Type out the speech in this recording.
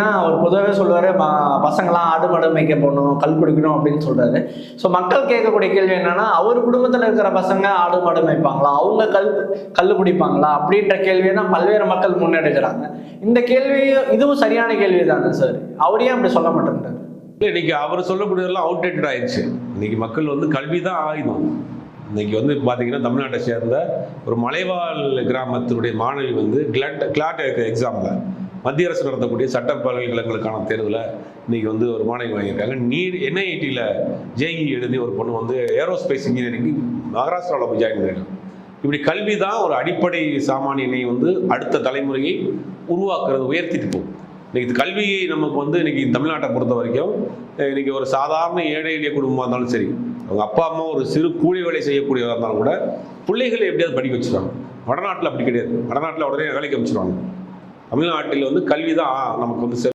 அவர் பொதுவாகவே சொல்லுவார், பசங்களாம் ஆடு மாடு மேய்க்க போகணும், கல் குடிக்கணும் அப்படின்னு சொல்றாரு. ஸோ மக்கள் கேட்கக்கூடிய கேள்வி என்னன்னா, அவர் குடும்பத்தில் இருக்கிற பசங்க ஆடு மாடு மேய்ப்பாங்களா, அவங்க கல் குடிப்பாங்களா அப்படின்ற கேள்வியை தான் பல்வேறு மக்கள் முன்னெடுக்கிறாங்க. இந்த கேள்வி இதுவும் சரியான கேள்வி தானே சார்? அவர் ஏன் அப்படி சொல்ல மாட்டேன்றாரு? இன்னைக்கு அவர் சொல்லக்கூடியதெல்லாம் அவுடேட்டட் ஆயிடுச்சு. இன்னைக்கு மக்கள் கல்வி தான் ஆயுதம். இன்னைக்கு பார்த்தீங்கன்னா தமிழ்நாட்டை சேர்ந்த ஒரு மலைவாழ் கிராமத்தினுடைய மாணவி கிளாட் எக்ஸாமில் மத்திய அரசு நடத்தக்கூடிய சட்ட பல்கலைக்கழகங்களுக்கான தேர்வில் இன்னைக்கு ஒரு மாணவி வாங்கியிருக்காங்க. NIT JEE எழுதி ஒரு பொண்ணு ஏரோஸ்பேஸ் இன்ஜினியரிங் மகாராஷ்டிராவில் போய் ஜாயின் பண்ணியிருக்காங்க. இப்படி கல்வி தான் ஒரு அடிப்படை சாமானியனை அடுத்த தலைமுறையை உருவாக்குறது, உயர்த்திட்டு போகும். இன்னைக்கு கல்வியை நமக்கு இன்னைக்கு தமிழ்நாட்டை பொறுத்த வரைக்கும் இன்னைக்கு ஒரு சாதாரண ஏழை எளிய குடும்பமாக இருந்தாலும் சரி, அவங்க அப்பா அம்மா ஒரு சிறு கூலி வேலை செய்யக்கூடியவராக இருந்தாலும் கூட பிள்ளைகளை எப்படியாவது படிக்க வச்சுருவாங்க. வடநாட்டில் அப்படி கிடையாது. வடநாட்டில் உடனே வேலைக்கு அமைச்சிருவாங்க. தமிழ்நாட்டில் கல்வி தான் நமக்கு